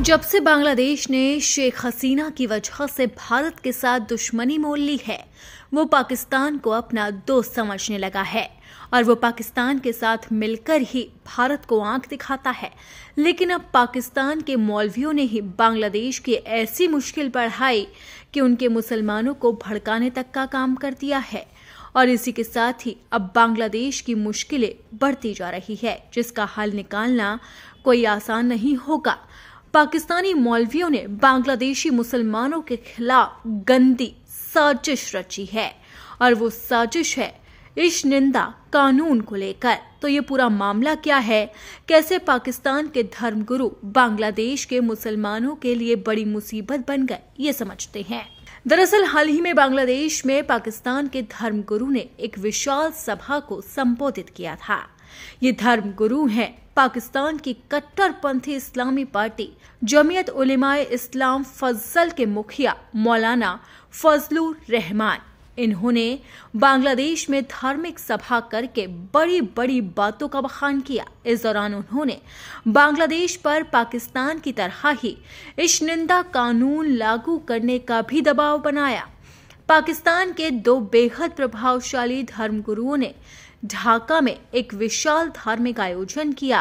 जब से बांग्लादेश ने शेख हसीना की वजह से भारत के साथ दुश्मनी मोल ली है, वो पाकिस्तान को अपना दोस्त समझने लगा है और वो पाकिस्तान के साथ मिलकर ही भारत को आंख दिखाता है। लेकिन अब पाकिस्तान के मौलवियों ने ही बांग्लादेश की ऐसी मुश्किल बढ़ाई कि उनके मुसलमानों को भड़काने तक का काम कर दिया है और इसी के साथ ही अब बांग्लादेश की मुश्किलें बढ़ती जा रही है, जिसका हल निकालना कोई आसान नहीं होगा। पाकिस्तानी मौलवियों ने बांग्लादेशी मुसलमानों के खिलाफ गंदी साजिश रची है और वो साजिश है इस निंदा कानून को लेकर। तो ये पूरा मामला क्या है, कैसे पाकिस्तान के धर्मगुरु बांग्लादेश के मुसलमानों के लिए बड़ी मुसीबत बन गए, ये समझते हैं। दरअसल हाल ही में बांग्लादेश में पाकिस्तान के धर्मगुरु ने एक विशाल सभा को संबोधित किया था। ये धर्मगुरु हैं पाकिस्तान की कट्टरपंथी इस्लामी पार्टी जमीयत उलेमाए इस्लाम फजल के मुखिया मौलाना फजलुर रहमान। इन्होंने बांग्लादेश में धार्मिक सभा करके बड़ी बड़ी बातों का बखान किया। इस दौरान उन्होंने बांग्लादेश पर पाकिस्तान की तरह ही इस निंदा कानून लागू करने का भी दबाव बनाया। पाकिस्तान के दो बेहद प्रभावशाली धर्मगुरुओं ने ढाका में एक विशाल धार्मिक आयोजन किया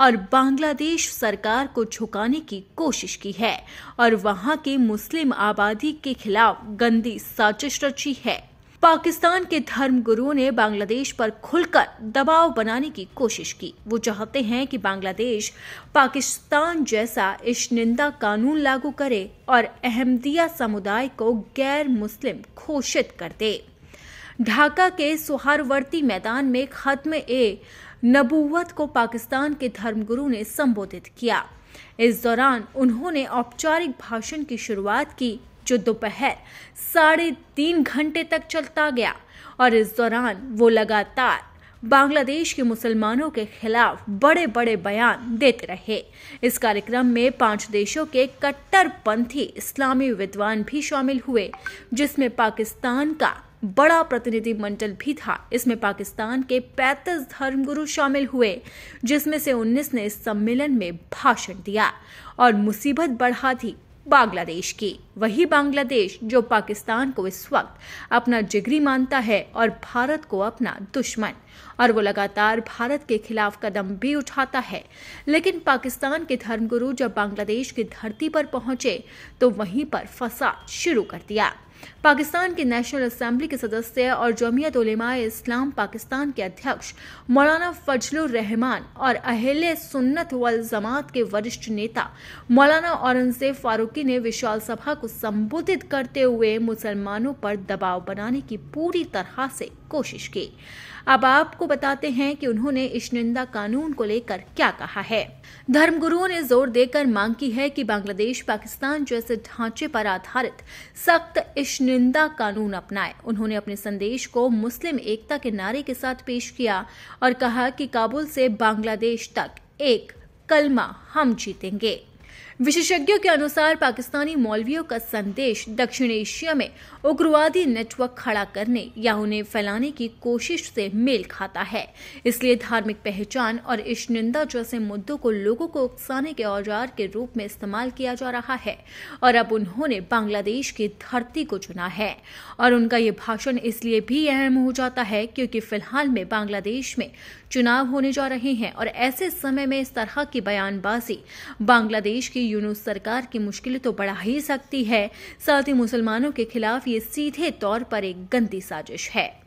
और बांग्लादेश सरकार को झुकाने की कोशिश की है और वहां की मुस्लिम आबादी के खिलाफ गंदी साजिश रची है। पाकिस्तान के धर्मगुरुओं ने बांग्लादेश पर खुलकर दबाव बनाने की कोशिश की। वो चाहते हैं कि बांग्लादेश पाकिस्तान जैसा इस निंदा कानून लागू करे और अहमदिया समुदाय को गैर मुस्लिम घोषित कर दे। ढाका के सुहारवर्ती मैदान में खत्म ए नबूवत को पाकिस्तान के धर्मगुरु ने संबोधित किया। इस दौरान उन्होंने औपचारिक भाषण की शुरुआत की जो दोपहर 3.5 घंटे तक चलता गया और इस दौरान वो लगातार बांग्लादेश के मुसलमानों के खिलाफ बड़े बड़े बयान देते रहे। इस कार्यक्रम में 5 देशों के कट्टरपंथी इस्लामी विद्वान भी शामिल हुए, जिसमें पाकिस्तान का बड़ा प्रतिनिधिमंडल भी था। इसमें पाकिस्तान के 35 धर्मगुरु शामिल हुए, जिसमें से 19 ने इस सम्मेलन में भाषण दिया और मुसीबत बढ़ा दी बांग्लादेश की। वही बांग्लादेश जो पाकिस्तान को इस वक्त अपना जिगरी मानता है और भारत को अपना दुश्मन, और वो लगातार भारत के खिलाफ कदम भी उठाता है। लेकिन पाकिस्तान के धर्मगुरु जब बांग्लादेश की धरती पर पहुंचे तो वहीं पर फसाद शुरू कर दिया। पाकिस्तान के नेशनल असेंबली के सदस्य और जमीयत उलेमाए इस्लाम पाकिस्तान के अध्यक्ष मौलाना फजलुर रहमान और अहले सुन्नत वल जमात के वरिष्ठ नेता मौलाना औरंगजेब फारूकी ने विशाल सभा को संबोधित करते हुए मुसलमानों पर दबाव बनाने की पूरी तरह से कोशिश की। अब आपको बताते हैं कि उन्होंने इस निंदा कानून को लेकर क्या कहा है। धर्मगुरुओं ने जोर देकर मांग की है कि बांग्लादेश पाकिस्तान जैसे ढांचे पर आधारित सख्त इस निंदा कानून अपनाए। उन्होंने अपने संदेश को मुस्लिम एकता के नारे के साथ पेश किया और कहा कि काबुल से बांग्लादेश तक एक कलमा हम जीतेंगे। विशेषज्ञों के अनुसार पाकिस्तानी मौलवियों का संदेश दक्षिण एशिया में उग्रवादी नेटवर्क खड़ा करने या उन्हें फैलाने की कोशिश से मेल खाता है। इसलिए धार्मिक पहचान और इस निंदा जैसे मुद्दों को लोगों को उकसाने के औजार के रूप में इस्तेमाल किया जा रहा है और अब उन्होंने बांग्लादेश की धरती को चुना है। और उनका ये भाषण इसलिए भी अहम हो जाता है क्योंकि फिलहाल में बांग्लादेश में चुनाव होने जा रहे हैं और ऐसे समय में इस तरह की बयानबाजी बांग्लादेश की यूनुस सरकार की मुश्किलें तो बढ़ा ही सकती है, साथ ही मुसलमानों के खिलाफ ये सीधे तौर पर एक गंदी साजिश है।